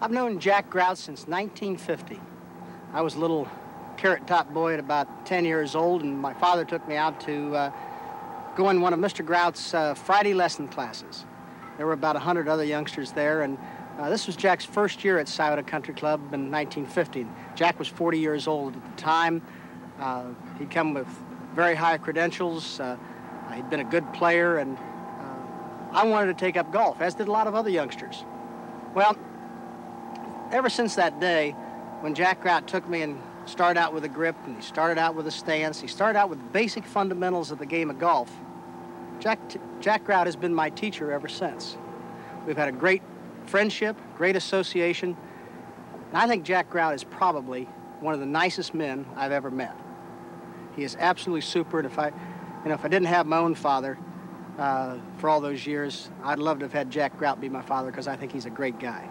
I've known Jack Grout since 1950. I was a little carrot-top boy at about 10 years old, and my father took me out to go in one of Mr. Grout's Friday lesson classes. There were about 100 other youngsters there, and this was Jack's first year at Scioto Country Club in 1950. Jack was 40 years old at the time. He'd come with very high credentials. He'd been a good player, and I wanted to take up golf, as did a lot of other youngsters. Well, ever since that day, when Jack Grout took me and started out with a grip, and he started out with a stance, he started out with basic fundamentals of the game of golf, Jack Grout has been my teacher ever since. We've had a great friendship, great association, and I think Jack Grout is probably one of the nicest men I've ever met. He is absolutely super, and if I didn't have my own father for all those years, I'd love to have had Jack Grout be my father, because I think he's a great guy.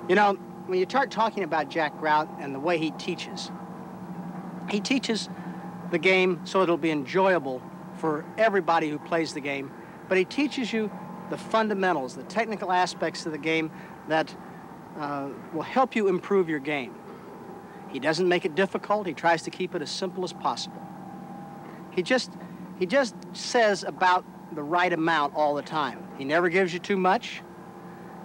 You know, when you start talking about Jack Grout and the way he teaches the game so it'll be enjoyable for everybody who plays the game, but he teaches you the fundamentals, the technical aspects of the game that will help you improve your game. He doesn't make it difficult. He tries to keep it as simple as possible. He just says about the right amount all the time. He never gives you too much.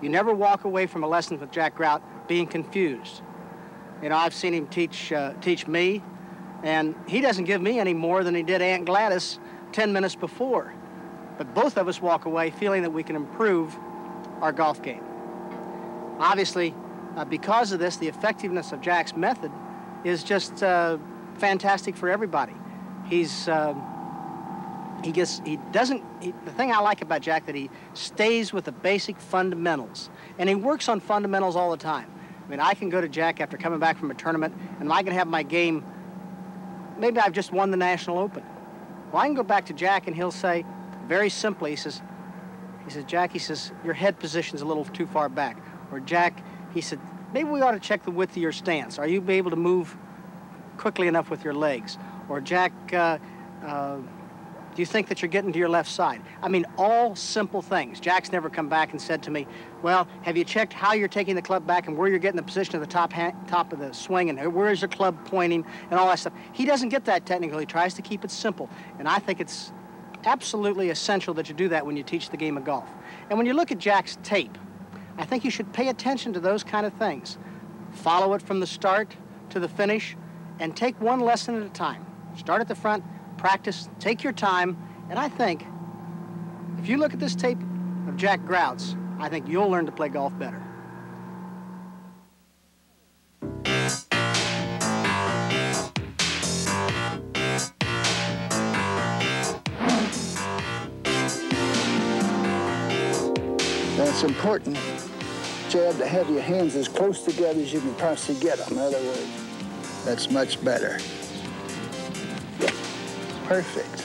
You never walk away from a lesson with Jack Grout being confused. You know, I've seen him teach me, and he doesn't give me any more than he did Aunt Gladys 10 minutes before. But both of us walk away feeling that we can improve our golf game. Obviously, because of this, the effectiveness of Jack's method is just fantastic for everybody. The thing I like about Jack, that he stays with the basic fundamentals, and he works on fundamentals all the time. I mean, I can go to Jack after coming back from a tournament, and I can have my game, maybe I've just won the National Open. Well, I can go back to Jack, and he'll say, very simply, he says, Jack, he says, your head position's a little too far back. Or Jack, he said, maybe we ought to check the width of your stance. Are you able to move quickly enough with your legs? Or Jack, do you think that you're getting to your left side? I mean, all simple things. Jack's never come back and said to me, well, have you checked how you're taking the club back and where you're getting the position of the top of the swing and where is your club pointing and all that stuff? He doesn't get that technical. He tries to keep it simple. And I think it's absolutely essential that you do that when you teach the game of golf. And when you look at Jack's tape, I think you should pay attention to those kind of things. Follow it from the start to the finish and take one lesson at a time. Start at the front, practice, take your time, and I think if you look at this tape of Jack Grout's, I think you'll learn to play golf better. It's important, Chad, to have your hands as close together as you can possibly get them. In other words, that's much better. Perfect.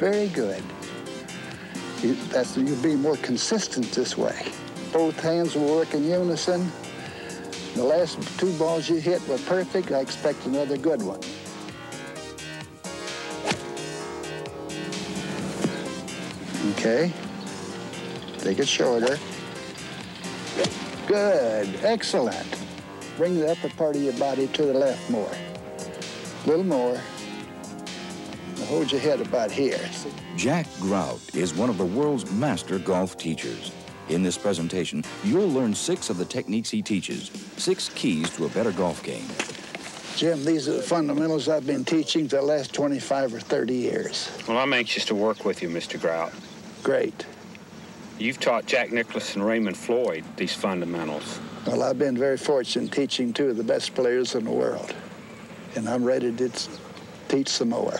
Very good. You'll be more consistent this way. Both hands will work in unison. The last two balls you hit were perfect. I expect another good one. Okay. Take it shorter. Good. Excellent. Bring the upper part of your body to the left more. A little more. Now hold your head about here. Jack Grout is one of the world's master golf teachers. In this presentation, you'll learn 6 of the techniques he teaches, 6 keys to a better golf game. Jim, these are the fundamentals I've been teaching for the last 25 or 30 years. Well, I'm anxious to work with you, Mr. Grout. Great. You've taught Jack Nicklaus and Raymond Floyd these fundamentals. Well, I've been very fortunate teaching 2 of the best players in the world, and I'm ready to teach some more.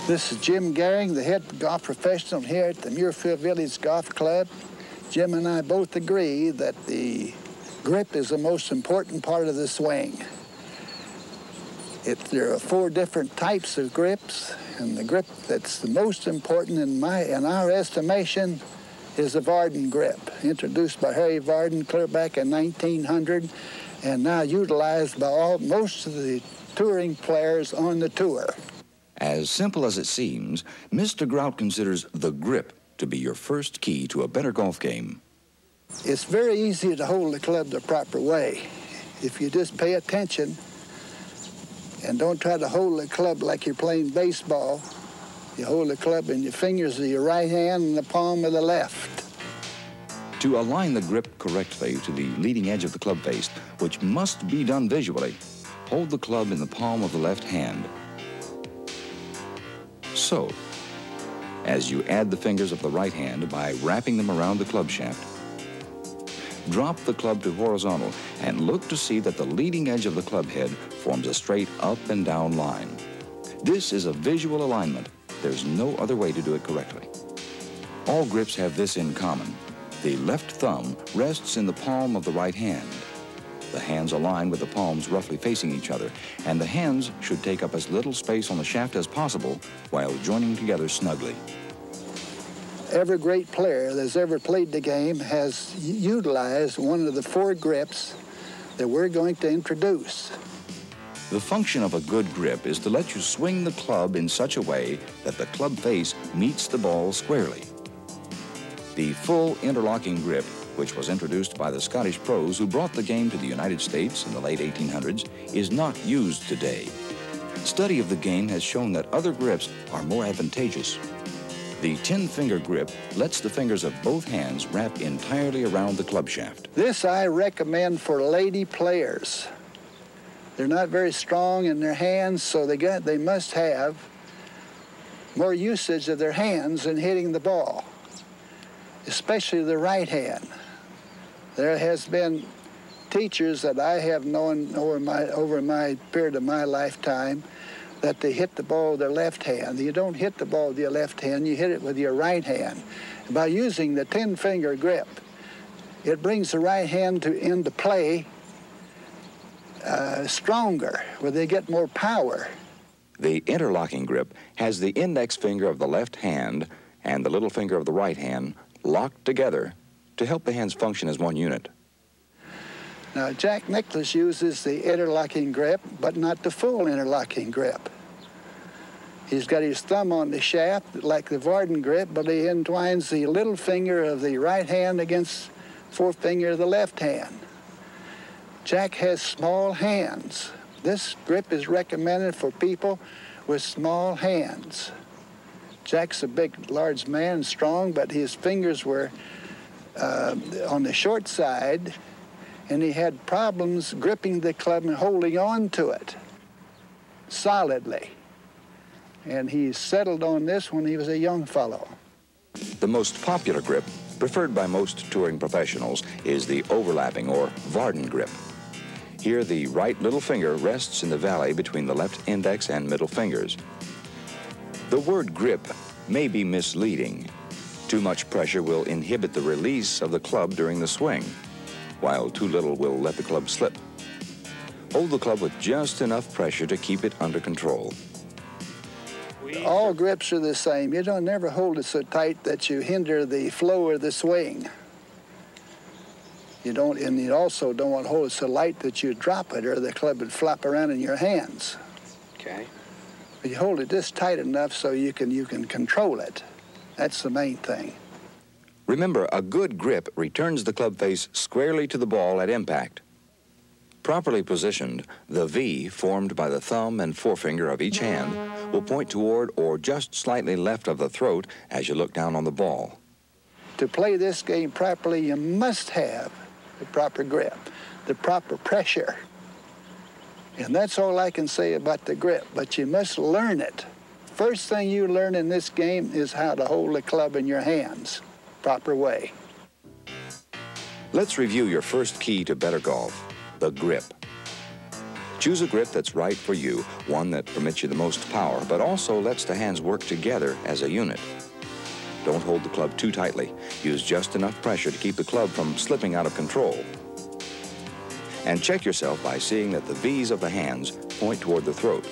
This is Jim Gehring, the head golf professional here at the Muirfield Village Golf Club. Jim and I both agree that the grip is the most important part of the swing. There are 4 different types of grips, and the grip that's the most important in our estimation is the Varden grip, introduced by Harry Varden clear back in 1900. and now utilized by most of the touring players on the tour. As simple as it seems, Mr. Grout considers the grip to be your first key to a better golf game. It's very easy to hold the club the proper way. If you just pay attention and don't try to hold the club like you're playing baseball, you hold the club in your fingers of your right hand and the palm of the left. To align the grip correctly to the leading edge of the club face, which must be done visually, hold the club in the palm of the left hand. So, as you add the fingers of the right hand by wrapping them around the club shaft, drop the club to horizontal and look to see that the leading edge of the club head forms a straight up and down line. This is a visual alignment. There's no other way to do it correctly. All grips have this in common. The left thumb rests in the palm of the right hand. The hands align with the palms roughly facing each other, and the hands should take up as little space on the shaft as possible while joining together snugly. Every great player that's ever played the game has utilized one of the 4 grips that we're going to introduce. The function of a good grip is to let you swing the club in such a way that the club face meets the ball squarely. The full interlocking grip, which was introduced by the Scottish pros who brought the game to the United States in the late 1800s, is not used today. Study of the game has shown that other grips are more advantageous. The 10-finger grip lets the fingers of both hands wrap entirely around the club shaft. This I recommend for lady players. They're not very strong in their hands, so they must have more usage of their hands in hitting the ball, especially the right hand. There has been teachers that I have known over my period of my lifetime that they hit the ball with their left hand. You don't hit the ball with your left hand, you hit it with your right hand. By using the 10-finger grip, it brings the right hand into play stronger, where they get more power. The interlocking grip has the index finger of the left hand and the little finger of the right hand locked together to help the hands function as one unit. Now, Jack Nicklaus uses the interlocking grip, but not the full interlocking grip. He's got his thumb on the shaft like the Varden grip, but he entwines the little finger of the right hand against forefinger of the left hand. Jack has small hands. This grip is recommended for people with small hands. Jack's a big, large man, strong, but his fingers were on the short side, and he had problems gripping the club and holding on to it solidly. And he settled on this when he was a young fellow. The most popular grip, preferred by most touring professionals, is the overlapping or Varden grip. Here, the right little finger rests in the valley between the left index and middle fingers. The word grip may be misleading. Too much pressure will inhibit the release of the club during the swing, while too little will let the club slip. Hold the club with just enough pressure to keep it under control. All grips are the same. You don't never hold it so tight that you hinder the flow of the swing. And you also don't want to hold it so light that you drop it or the club would flop around in your hands. Okay. But you hold it just tight enough so you can control it. That's the main thing. Remember, a good grip returns the club face squarely to the ball at impact. Properly positioned, the V formed by the thumb and forefinger of each hand will point toward or just slightly left of the throat as you look down on the ball. To play this game properly, you must have the proper grip, the proper pressure. And that's all I can say about the grip, but you must learn it. First thing you learn in this game is how to hold the club in your hands, proper way. Let's review your first key to better golf, the grip. Choose a grip that's right for you, one that permits you the most power, but also lets the hands work together as a unit. Don't hold the club too tightly. Use just enough pressure to keep the club from slipping out of control. And check yourself by seeing that the V's of the hands point toward the throat.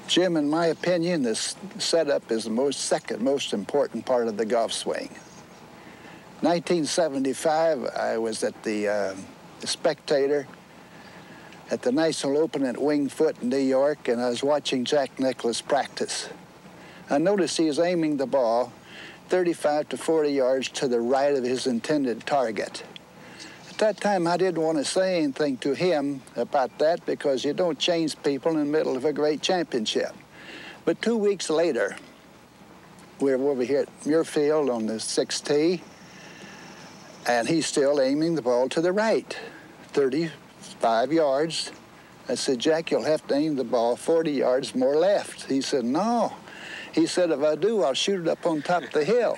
Jim, in my opinion, this setup is the second most important part of the golf swing. 1975, I was at the Spectator at the National Open at Winged Foot in New York, and I was watching Jack Nicklaus practice. I noticed he was aiming the ball 35 to 40 yards to the right of his intended target. At that time, I didn't want to say anything to him about that because you don't change people in the middle of a great championship. But 2 weeks later, we were over here at Muirfield on the 6th tee, and he's still aiming the ball to the right, 35 yards. I said, Jack, you'll have to aim the ball 40 yards more left. He said, no. He said, if I do, I'll shoot it up on top of the hill.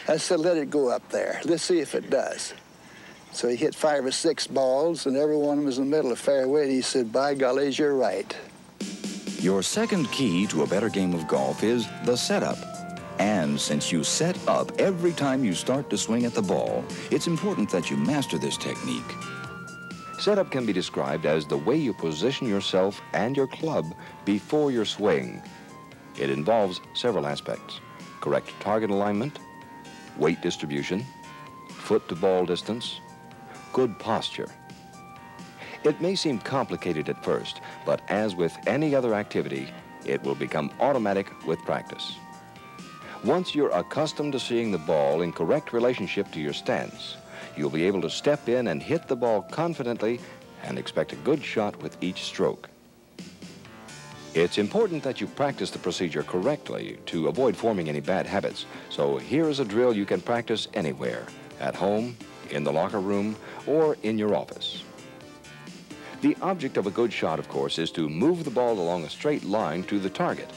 I said, let it go up there. Let's see if it does. So he hit 5 or 6 balls, and every one was in the middle of fairway, and he said, by gollies, you're right. Your second key to a better game of golf is the setup. And since you set up every time you start to swing at the ball, it's important that you master this technique. Setup can be described as the way you position yourself and your club before your swing. It involves several aspects: correct target alignment, weight distribution, foot to ball distance, good posture. It may seem complicated at first, but as with any other activity, it will become automatic with practice. Once you're accustomed to seeing the ball in correct relationship to your stance, you'll be able to step in and hit the ball confidently and expect a good shot with each stroke. It's important that you practice the procedure correctly to avoid forming any bad habits. So here is a drill you can practice anywhere: at home, in the locker room, or in your office. The object of a good shot, of course, is to move the ball along a straight line to the target.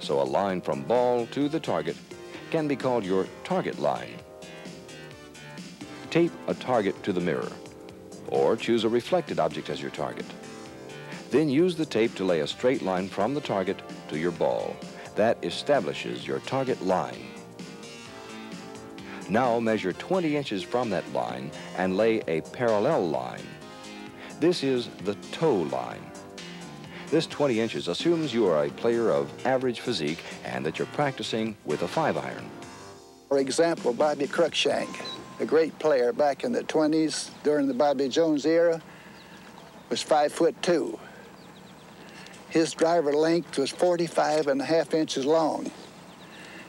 So a line from ball to the target can be called your target line. Tape a target to the mirror, or choose a reflected object as your target. Then use the tape to lay a straight line from the target to your ball. That establishes your target line. Now measure 20 inches from that line and lay a parallel line. This is the toe line. This 20 inches assumes you are a player of average physique and that you're practicing with a 5-iron. For example, Bobby Cruikshank, a great player back in the 20s during the Bobby Jones era, was 5'2". His driver length was 45.5 inches long.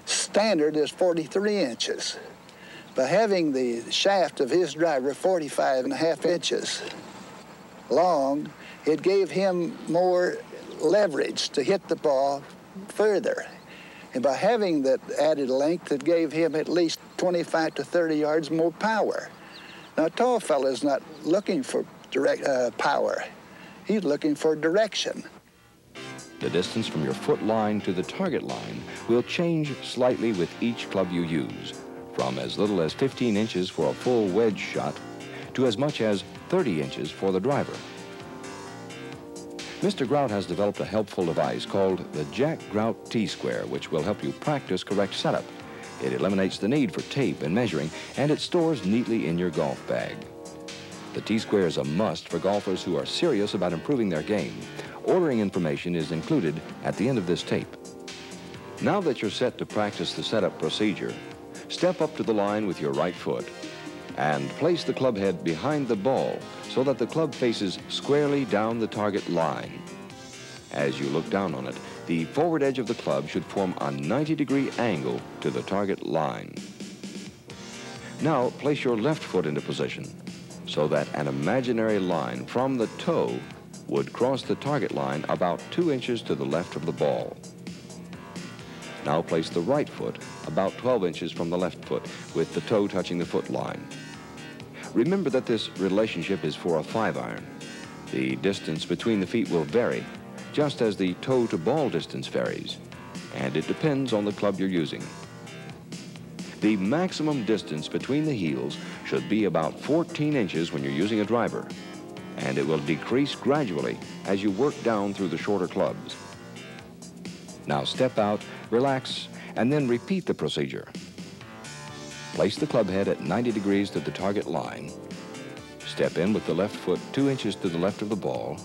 Standard is 43 inches. By having the shaft of his driver 45.5 inches long, it gave him more leverage to hit the ball further. And by having that added length, it gave him at least 25 to 30 yards more power. Now, a tall fella's not looking for direct power. He's looking for direction. The distance from your foot line to the target line will change slightly with each club you use, from as little as 15 inches for a full wedge shot to as much as 30 inches for the driver. Mr. Grout has developed a helpful device called the Jack Grout T-Square, which will help you practice correct setup. It eliminates the need for tape and measuring, and it stores neatly in your golf bag. The T-Square is a must for golfers who are serious about improving their game. Ordering information is included at the end of this tape. Now that you're set to practice the setup procedure, step up to the line with your right foot and place the club head behind the ball so that the club faces squarely down the target line. As you look down on it, the forward edge of the club should form a 90-degree angle to the target line. Now place your left foot into position so that an imaginary line from the toe would cross the target line about 2 inches to the left of the ball. Now place the right foot about 12 inches from the left foot with the toe touching the foot line. Remember that this relationship is for a 5-iron. The distance between the feet will vary, just as the toe to ball distance varies, and it depends on the club you're using. The maximum distance between the heels should be about 14 inches when you're using a driver, and it will decrease gradually as you work down through the shorter clubs. Now step out, relax, and then repeat the procedure. Place the club head at 90 degrees to the target line. Step in with the left foot 2 inches to the left of the ball,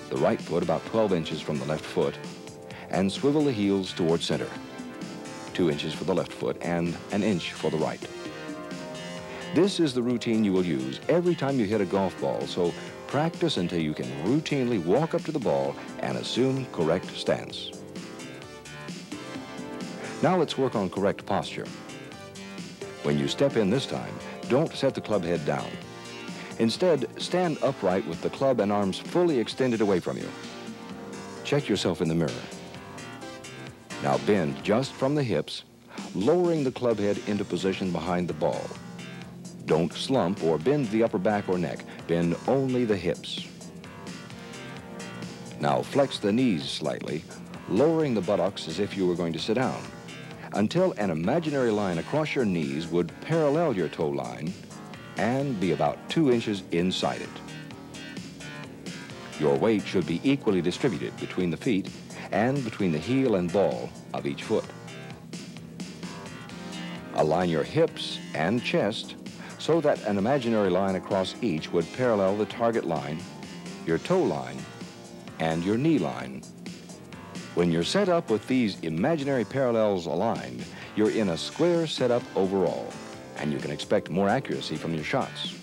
the right foot about 12 inches from the left foot, and swivel the heels toward center. 2 inches for the left foot and 1 inch for the right. This is the routine you will use every time you hit a golf ball, so practice until you can routinely walk up to the ball and assume correct stance. Now let's work on correct posture. When you step in this time, don't set the club head down. Instead, stand upright with the club and arms fully extended away from you. Check yourself in the mirror. Now bend just from the hips, lowering the club head into position behind the ball. Don't slump or bend the upper back or neck. Bend only the hips. Now flex the knees slightly, lowering the buttocks as if you were going to sit down, until an imaginary line across your knees would parallel your toe line and be about 2 inches inside it. Your weight should be equally distributed between the feet and between the heel and ball of each foot. Align your hips and chest so that an imaginary line across each would parallel the target line, your toe line, and your knee line. When you're set up with these imaginary parallels aligned, you're in a square setup overall, and you can expect more accuracy from your shots.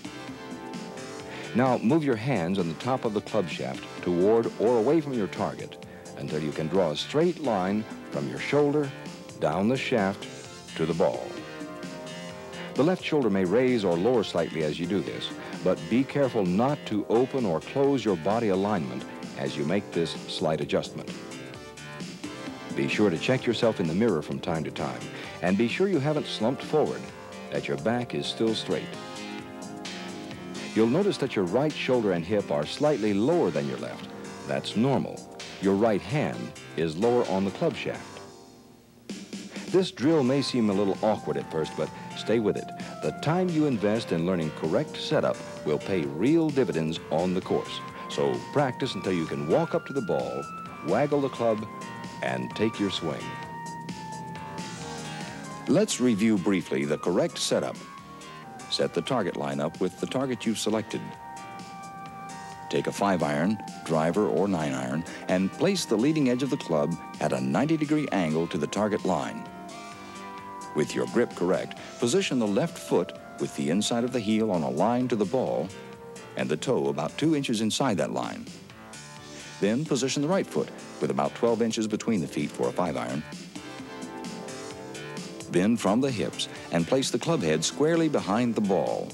Now move your hands on the top of the club shaft toward or away from your target until you can draw a straight line from your shoulder down the shaft to the ball. The left shoulder may raise or lower slightly as you do this, but be careful not to open or close your body alignment as you make this slight adjustment. Be sure to check yourself in the mirror from time to time, and be sure you haven't slumped forward, that your back is still straight. You'll notice that your right shoulder and hip are slightly lower than your left. That's normal. Your right hand is lower on the club shaft. This drill may seem a little awkward at first, but stay with it. The time you invest in learning correct setup will pay real dividends on the course. So practice until you can walk up to the ball, waggle the club, and take your swing. Let's review briefly the correct setup. Set the target line up with the target you've selected. Take a 5-iron, driver, or 9-iron, and place the leading edge of the club at a 90-degree angle to the target line. With your grip correct, position the left foot with the inside of the heel on a line to the ball and the toe about 2 inches inside that line. Then position the right foot with about 12 inches between the feet for a 5-iron. Bend from the hips and place the club head squarely behind the ball.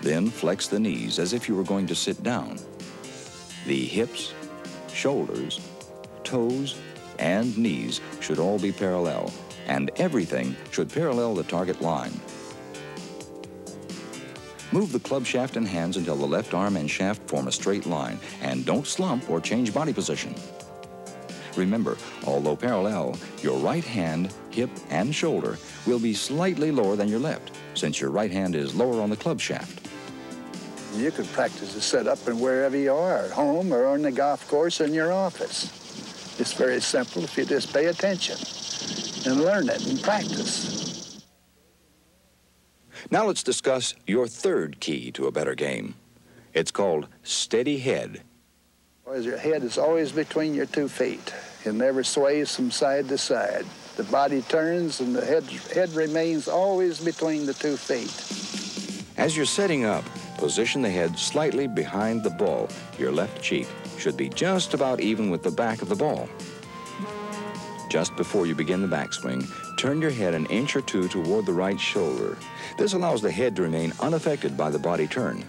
Then flex the knees as if you were going to sit down. The hips, shoulders, toes, and knees should all be parallel, and everything should parallel the target line. Move the club shaft and hands until the left arm and shaft form a straight line, and don't slump or change body position. Remember, although parallel, your right hand, hip, and shoulder will be slightly lower than your left, since your right hand is lower on the club shaft. You can practice the setup in wherever you are, at home or on the golf course or in your office. It's very simple if you just pay attention and learn it and practice. Now let's discuss your third key to a better game. It's called steady head. Your head is always between your 2 feet. It never sways from side to side. The body turns and the head remains always between the 2 feet. As you're setting up, position the head slightly behind the ball. Your left cheek should be just about even with the back of the ball. Just before you begin the backswing, turn your head an inch or 2 toward the right shoulder. This allows the head to remain unaffected by the body turn.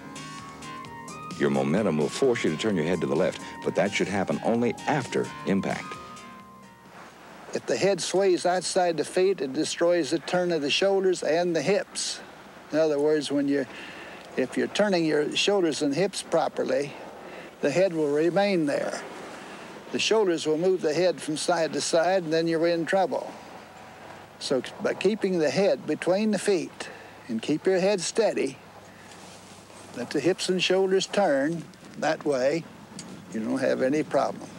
Your momentum will force you to turn your head to the left, but that should happen only after impact. If the head sways outside the feet, it destroys the turn of the shoulders and the hips. In other words, if you're turning your shoulders and hips properly, the head will remain there. The shoulders will move the head from side to side, and then you're in trouble. So by keeping the head between the feet and keep your head steady, let the hips and shoulders turn that way, you don't have any problem.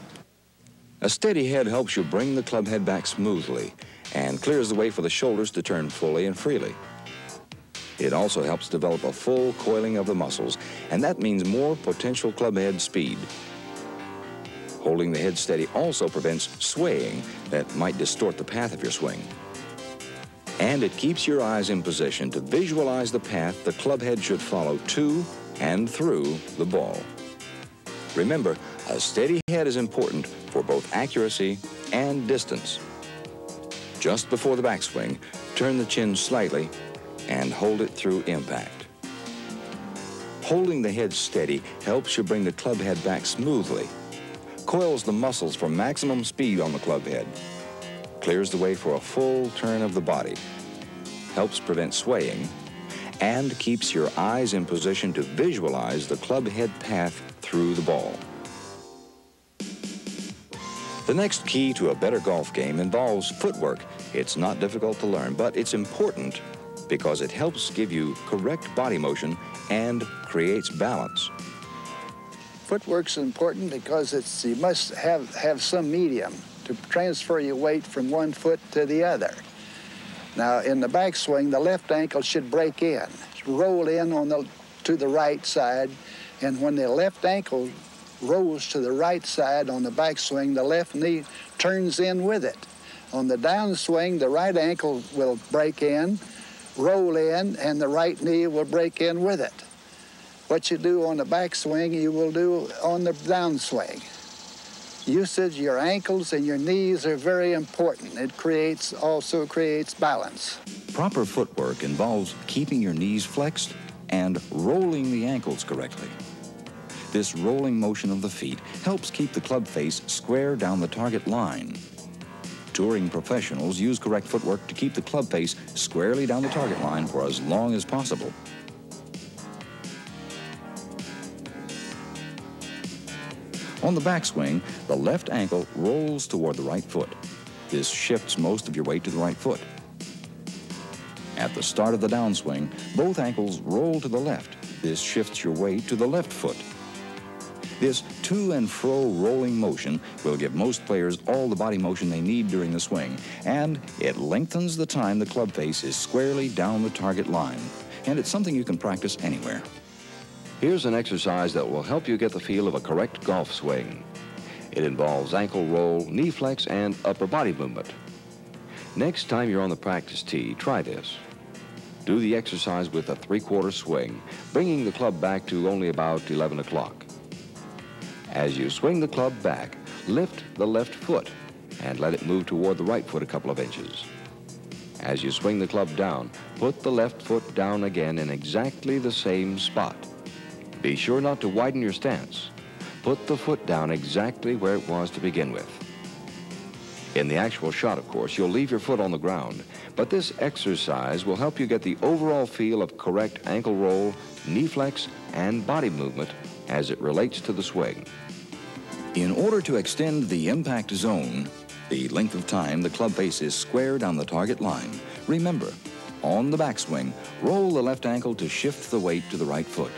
A steady head helps you bring the club head back smoothly and clears the way for the shoulders to turn fully and freely. It also helps develop a full coiling of the muscles, and that means more potential club head speed. Holding the head steady also prevents swaying that might distort the path of your swing. And it keeps your eyes in position to visualize the path the club head should follow to and through the ball. Remember, a steady head is important for both accuracy and distance. Just before the backswing, turn the chin slightly and hold it through impact. Holding the head steady helps you bring the club head back smoothly, coils the muscles for maximum speed on the club head, clears the way for a full turn of the body, helps prevent swaying, and keeps your eyes in position to visualize the club head path through the ball. The next key to a better golf game involves footwork. It's not difficult to learn, but it's important because it helps give you correct body motion and creates balance. Footwork's important because you must have some medium to transfer your weight from one foot to the other. Now, in the backswing, the left ankle should break in, roll in to the right side, and when the left ankle rolls to the right side on the backswing, the left knee turns in with it. On the downswing, the right ankle will break in, roll in, and the right knee will break in with it. What you do on the backswing, you will do on the downswing. Usage, your ankles and your knees are very important. It also creates balance. Proper footwork involves keeping your knees flexed and rolling the ankles correctly. This rolling motion of the feet helps keep the club face square down the target line. Touring professionals use correct footwork to keep the club face squarely down the target line for as long as possible. On the backswing, the left ankle rolls toward the right foot. This shifts most of your weight to the right foot. At the start of the downswing, both ankles roll to the left. This shifts your weight to the left foot. This to and fro rolling motion will give most players all the body motion they need during the swing, and it lengthens the time the club face is squarely down the target line. And it's something you can practice anywhere. Here's an exercise that will help you get the feel of a correct golf swing. It involves ankle roll, knee flex, and upper body movement. Next time you're on the practice tee, try this. Do the exercise with a 3/4 swing, bringing the club back to only about 11 o'clock. As you swing the club back, lift the left foot and let it move toward the right foot a couple of inches. As you swing the club down, put the left foot down again in exactly the same spot. Be sure not to widen your stance. Put the foot down exactly where it was to begin with. In the actual shot, of course, you'll leave your foot on the ground, but this exercise will help you get the overall feel of correct ankle roll, knee flex, and body movement as it relates to the swing. In order to extend the impact zone, the length of time the club face is square down the target line, remember, on the backswing, roll the left ankle to shift the weight to the right foot.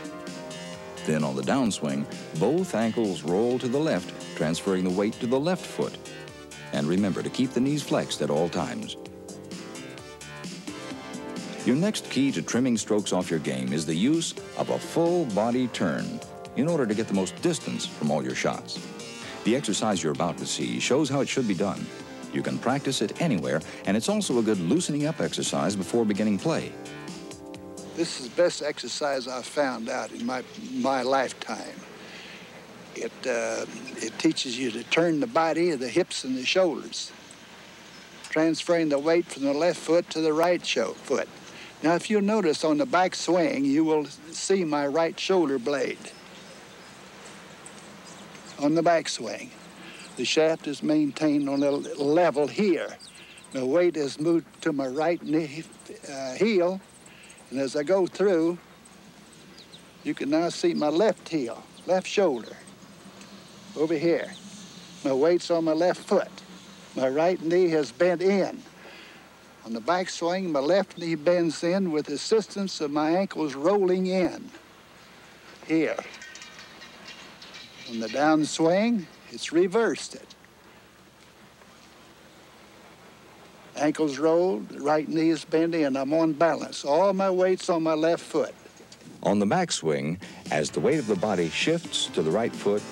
Then on the downswing, both ankles roll to the left, transferring the weight to the left foot. And remember to keep the knees flexed at all times. Your next key to trimming strokes off your game is the use of a full body turn in order to get the most distance from all your shots. The exercise you're about to see shows how it should be done. You can practice it anywhere, and it's also a good loosening up exercise before beginning play. This is the best exercise I've found out in my lifetime. It teaches you to turn the body, the hips and the shoulders, transferring the weight from the left foot to the right foot. Now, if you notice on the back swing, you will see my right shoulder blade on the back swing. The shaft is maintained on a level here. The weight is moved to my right knee, heel, and as I go through, you can now see my left heel, left shoulder, over here. My weight's on my left foot. My right knee has bent in. On the backswing, my left knee bends in with the assistance of my ankles rolling in, here. On the downswing, it's reversed it. Ankles rolled, the right knee is bent in. I'm on balance. All my weight's on my left foot. On the backswing, as the weight of the body shifts to the right foot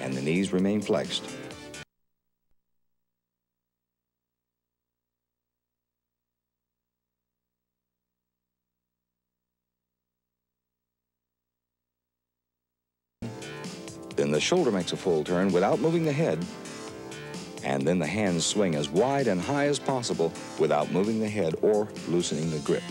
and the knees remain flexed, Then the shoulder makes a full turn without moving the head. And then the hands swing as wide and high as possible without moving the head or loosening the grip.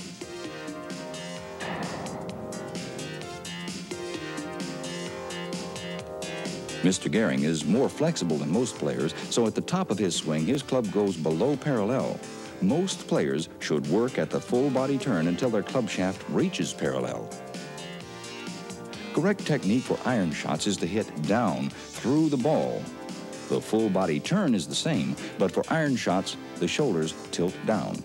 Mr. Gehring is more flexible than most players, so at the top of his swing, his club goes below parallel. Most players should work at the full body turn until their club shaft reaches parallel. Correct technique for iron shots is to hit down through the ball. The full body turn is the same, but for iron shots, the shoulders tilt down.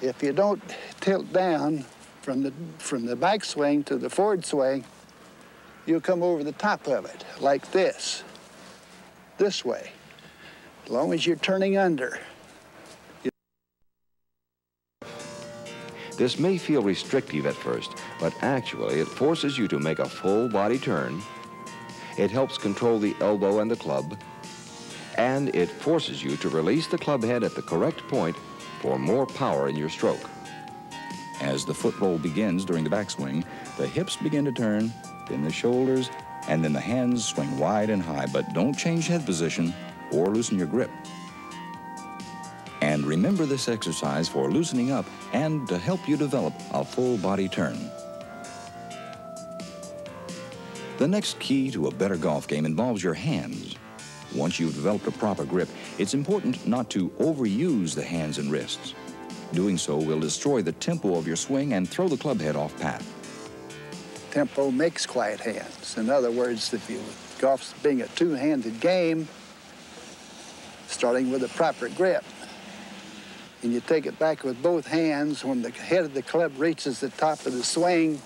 If you don't tilt down from the backswing to the forward swing, you'll come over the top of it, like this way, as long as you're turning under. This may feel restrictive at first, but actually it forces you to make a full body turn. It helps control the elbow and the club, and it forces you to release the club head at the correct point for more power in your stroke. As the foot roll begins during the backswing, the hips begin to turn, then the shoulders, and then the hands swing wide and high, but don't change head position or loosen your grip. And remember this exercise for loosening up and to help you develop a full body turn. The next key to a better golf game involves your hands. Once you've developed a proper grip, it's important not to overuse the hands and wrists. Doing so will destroy the tempo of your swing and throw the club head off path. Tempo makes quiet hands. In other words, golf's being a two-handed game, starting with a proper grip. And you take it back with both hands. When the head of the club reaches the top of the swing,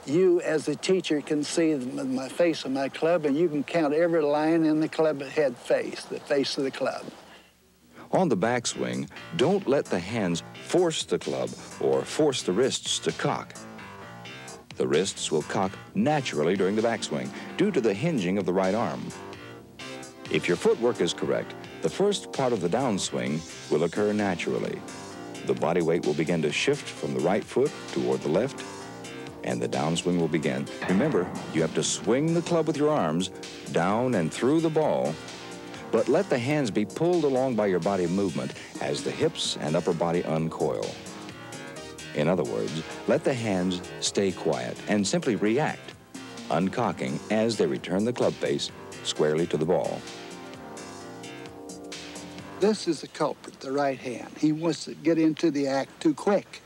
you, as the teacher, can see my face of my club, and you can count every line in the club head face, the face of the club. On the backswing, don't let the hands force the club or force the wrists to cock. The wrists will cock naturally during the backswing due to the hinging of the right arm. If your footwork is correct, the first part of the downswing will occur naturally. The body weight will begin to shift from the right foot toward the left, and the downswing will begin. Remember, you have to swing the club with your arms down and through the ball, but let the hands be pulled along by your body movement as the hips and upper body uncoil. In other words, let the hands stay quiet and simply react, uncocking as they return the club face squarely to the ball. This is the culprit, the right hand. He wants to get into the act too quick.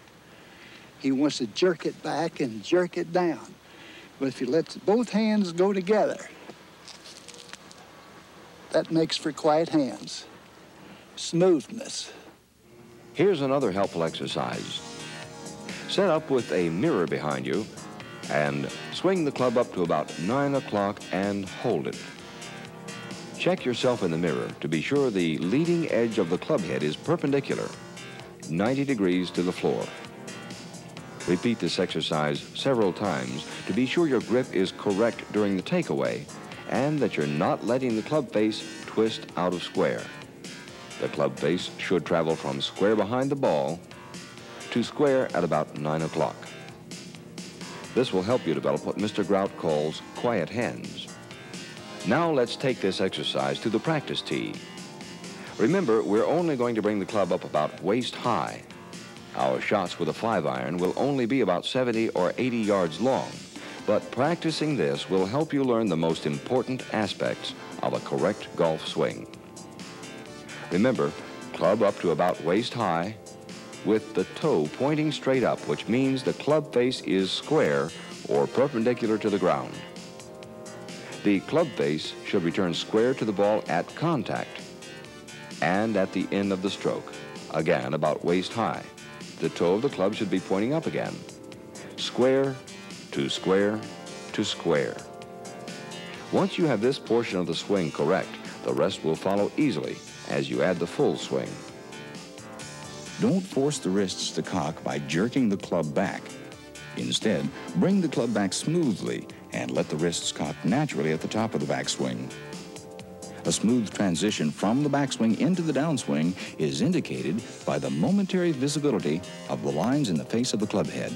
He wants to jerk it back and jerk it down. But if he lets both hands go together, that makes for quiet hands, smoothness. Here's another helpful exercise. Set up with a mirror behind you and swing the club up to about 9 o'clock and hold it. Check yourself in the mirror to be sure the leading edge of the club head is perpendicular, 90 degrees to the floor. Repeat this exercise several times to be sure your grip is correct during the takeaway and that you're not letting the club face twist out of square. The club face should travel from square behind the ball to square at about 9 o'clock. This will help you develop what Mr. Grout calls quiet hands. Now let's take this exercise to the practice tee. Remember, we're only going to bring the club up about waist high. Our shots with a 5-iron will only be about 70 or 80 yards long, but practicing this will help you learn the most important aspects of a correct golf swing. Remember, club up to about waist high with the toe pointing straight up, which means the club face is square or perpendicular to the ground. The club face should return square to the ball at contact and at the end of the stroke, again about waist high. The toe of the club should be pointing up again. Square to square to square. Once you have this portion of the swing correct, the rest will follow easily as you add the full swing. Don't force the wrists to cock by jerking the club back. Instead, bring the club back smoothly and let the wrists cock naturally at the top of the backswing. A smooth transition from the backswing into the downswing is indicated by the momentary visibility of the lines in the face of the club head.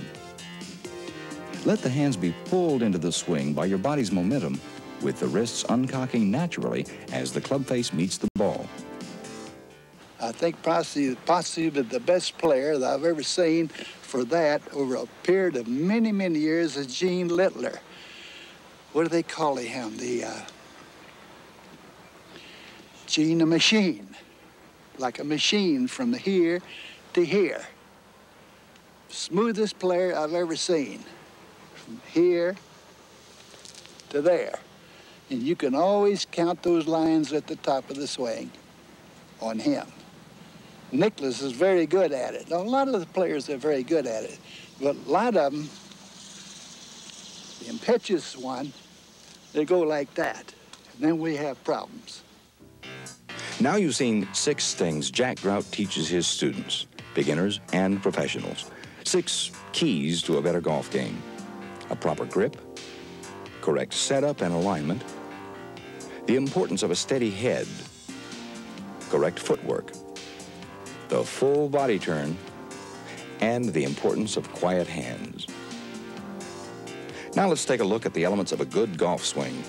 Let the hands be pulled into the swing by your body's momentum, with the wrists uncocking naturally as the club face meets the ball. I think possibly the best player that I've ever seen for that over a period of many, many years is Gene Littler. What do they call him? Gene a machine, like a machine from here to here. Smoothest player I've ever seen, from here to there. And you can always count those lines at the top of the swing on him. Nicklaus is very good at it. Now, a lot of the players are very good at it, but a lot of them, the impetuous one, they go like that, and then we have problems. Now you've seen 6 things Jack Grout teaches his students, beginners and professionals. 6 keys to a better golf game: a proper grip, correct setup and alignment, the importance of a steady head, correct footwork, the full body turn, and the importance of quiet hands. Now let's take a look at the elements of a good golf swing.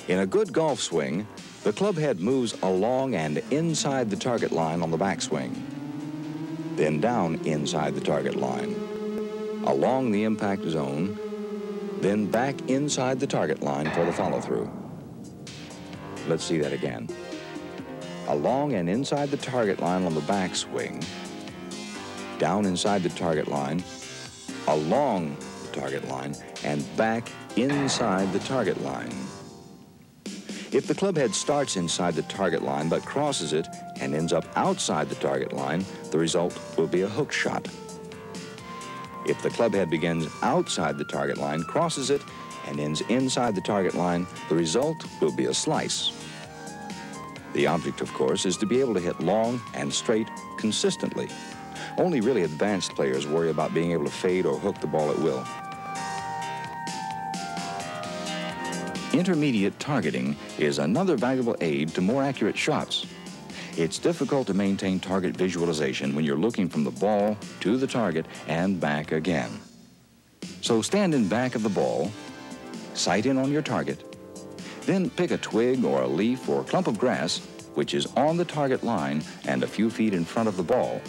In a good golf swing, the club head moves along and inside the target line on the backswing, then down inside the target line, along the impact zone, then back inside the target line for the follow-through. Let's see that again. Along and inside the target line on the backswing, down inside the target line, along the target line, and back inside the target line. If the club head starts inside the target line but crosses it and ends up outside the target line, the result will be a hook shot. If the club head begins outside the target line, crosses it, and ends inside the target line, the result will be a slice. The object, of course, is to be able to hit long and straight consistently. Only really advanced players worry about being able to fade or hook the ball at will. Intermediate targeting is another valuable aid to more accurate shots. It's difficult to maintain target visualization when you're looking from the ball to the target and back again. So stand in back of the ball, sight in on your target, then pick a twig or a leaf or a clump of grass which is on the target line and a few feet in front of the ball.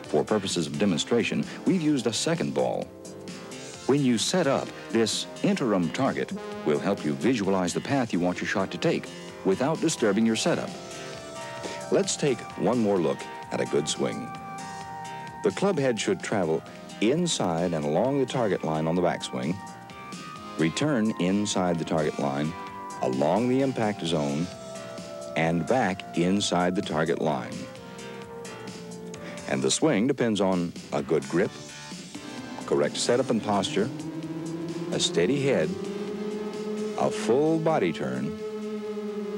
For purposes of demonstration, we've used a second ball. When you set up, this interim target will help you visualize the path you want your shot to take without disturbing your setup. Let's take one more look at a good swing. The club head should travel inside and along the target line on the backswing, return inside the target line, along the impact zone, and back inside the target line. And the swing depends on a good grip, correct setup and posture, a steady head, a full body turn,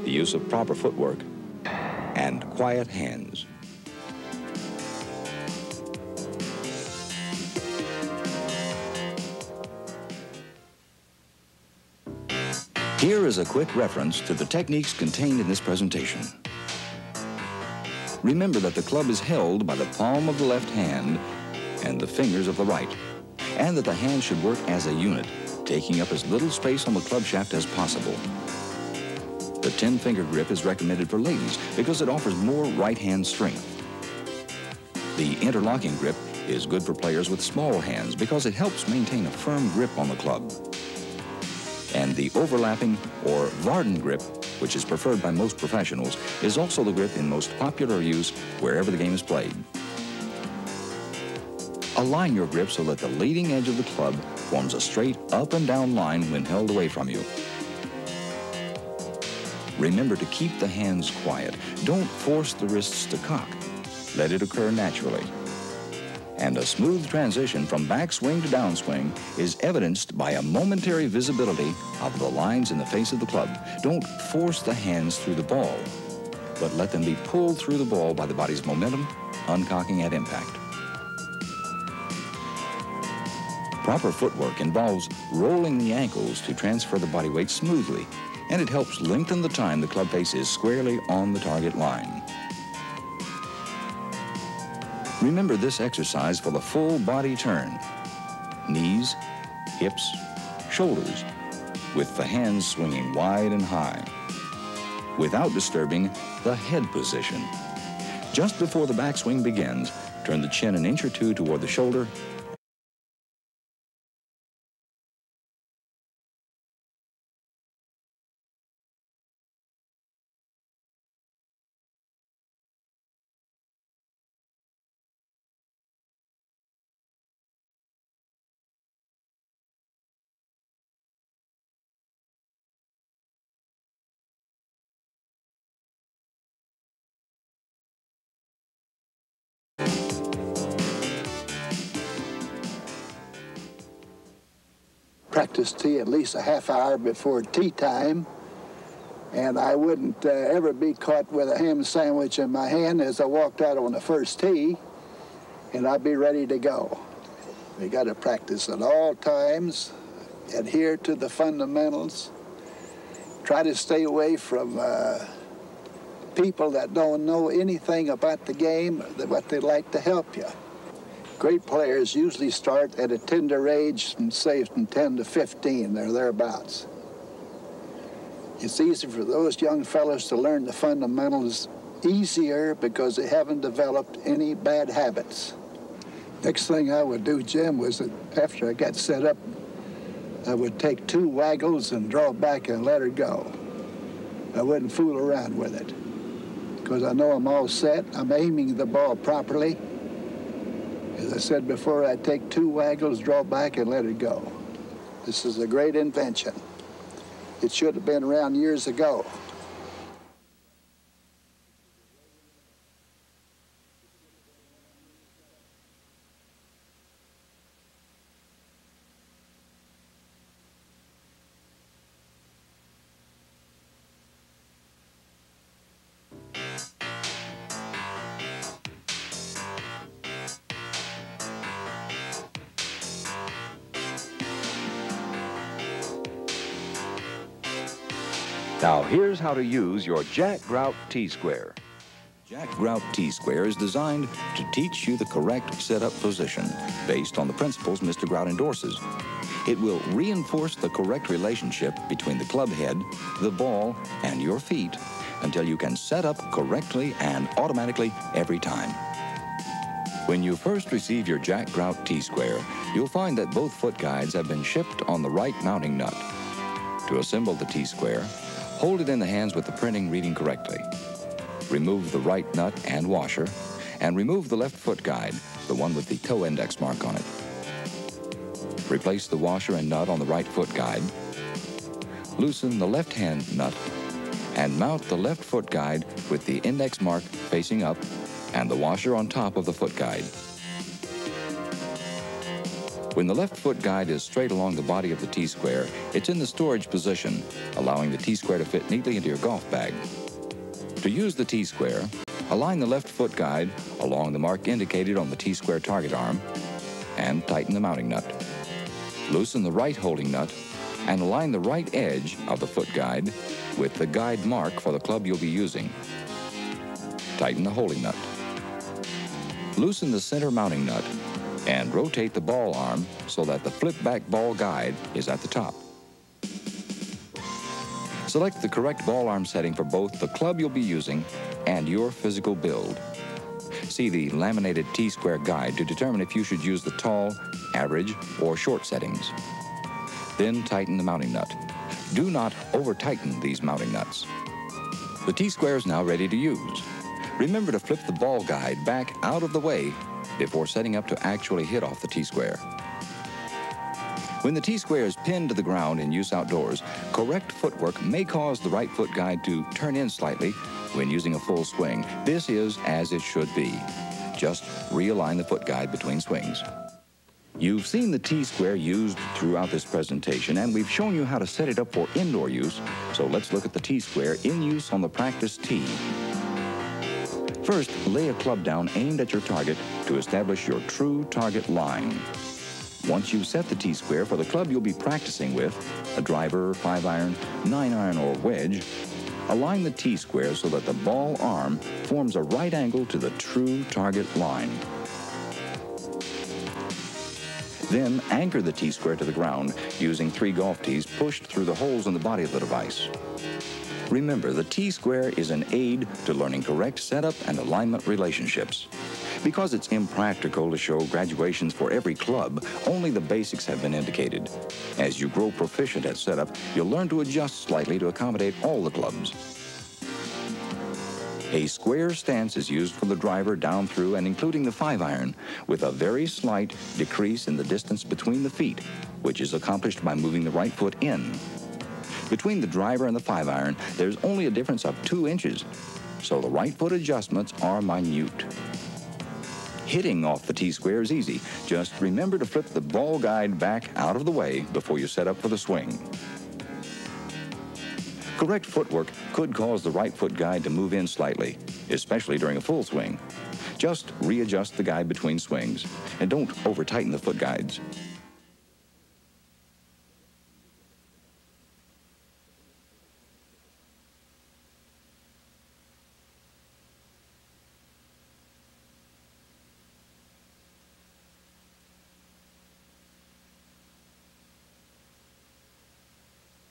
the use of proper footwork, and quiet hands. Here is a quick reference to the techniques contained in this presentation. Remember that the club is held by the palm of the left hand and the fingers of the right, and that the hands should work as a unit, taking up as little space on the club shaft as possible. The 10-finger grip is recommended for ladies because it offers more right-hand strength. The interlocking grip is good for players with small hands because it helps maintain a firm grip on the club. And the overlapping or Varden grip, which is preferred by most professionals, is also the grip in most popular use wherever the game is played. Align your grip so that the leading edge of the club forms a straight up and down line when held away from you. Remember to keep the hands quiet. Don't force the wrists to cock. Let it occur naturally. And a smooth transition from backswing to downswing is evidenced by a momentary visibility of the lines in the face of the club. Don't force the hands through the ball, but let them be pulled through the ball by the body's momentum, uncocking at impact. Proper footwork involves rolling the ankles to transfer the body weight smoothly, and it helps lengthen the time the club face is squarely on the target line. Remember this exercise for the full body turn. knees, hips, shoulders, with the hands swinging wide and high, without disturbing the head position. Just before the backswing begins, turn the chin an inch or two toward the shoulder. Practice tee at least a half hour before tee time, and I wouldn't ever be caught with a ham sandwich in my hand as I walked out on the first tee, and I'd be ready to go. We got to practice at all times, adhere to the fundamentals, try to stay away from people that don't know anything about the game, but they'd like to help you. Great players usually start at a tender age, say from 10 to 15, they're thereabouts. It's easy for those young fellows to learn the fundamentals easier because they haven't developed any bad habits. Next thing I would do, Jim, was that after I got set up, I would take 2 waggles and draw back and let her go. I wouldn't fool around with it because I know I'm all set. I'm aiming the ball properly. As I said before, I take 2 waggles, draw back, and let it go. This is a great invention. It should have been around years ago. Now here's how to use your Jack Grout T-square. Jack Grout T-square is designed to teach you the correct setup position based on the principles Mr. Grout endorses. It will reinforce the correct relationship between the club head, the ball, and your feet until you can set up correctly and automatically every time. When you first receive your Jack Grout T-square, you'll find that both foot guides have been shipped on the right mounting nut. To assemble the T-square, hold it in the hands with the printing reading correctly. Remove the right nut and washer, and remove the left foot guide, the one with the co-index mark on it. Replace the washer and nut on the right foot guide. Loosen the left hand nut, and mount the left foot guide with the index mark facing up and the washer on top of the foot guide. When the left foot guide is straight along the body of the T-square, it's in the storage position, allowing the T-square to fit neatly into your golf bag. To use the T-square, align the left foot guide along the mark indicated on the T-square target arm and tighten the mounting nut. Loosen the right holding nut and align the right edge of the foot guide with the guide mark for the club you'll be using. Tighten the holding nut. Loosen the center mounting nut and rotate the ball arm so that the flip-back ball guide is at the top. Select the correct ball arm setting for both the club you'll be using and your physical build. See the laminated T-square guide to determine if you should use the tall, average, or short settings. Then tighten the mounting nut. Do not over-tighten these mounting nuts. The T-square is now ready to use. Remember to flip the ball guide back out of the way before setting up to actually hit off the T-square. When the T-square is pinned to the ground in use outdoors, correct footwork may cause the right foot guide to turn in slightly when using a full swing. This is as it should be. Just realign the foot guide between swings. You've seen the T-square used throughout this presentation, and we've shown you how to set it up for indoor use, so let's look at the T-square in use on the practice tee. First, lay a club down aimed at your target to establish your true target line. Once you've set the T-square for the club you'll be practicing with, a driver, 5-iron, 9-iron, or wedge, align the T-square so that the ball arm forms a right angle to the true target line. Then anchor the T-square to the ground using 3 golf tees pushed through the holes in the body of the device. Remember, the T-square is an aid to learning correct setup and alignment relationships. Because it's impractical to show graduations for every club, only the basics have been indicated. As you grow proficient at setup, you'll learn to adjust slightly to accommodate all the clubs. A square stance is used for the driver down through and including the 5-iron, with a very slight decrease in the distance between the feet, which is accomplished by moving the right foot in. Between the driver and the 5-iron, there's only a difference of 2 inches, so the right foot adjustments are minute. Hitting off the T-square is easy. Just remember to flip the ball guide back out of the way before you set up for the swing. Correct footwork could cause the right foot guide to move in slightly, especially during a full swing. Just readjust the guide between swings, and don't over-tighten the foot guides.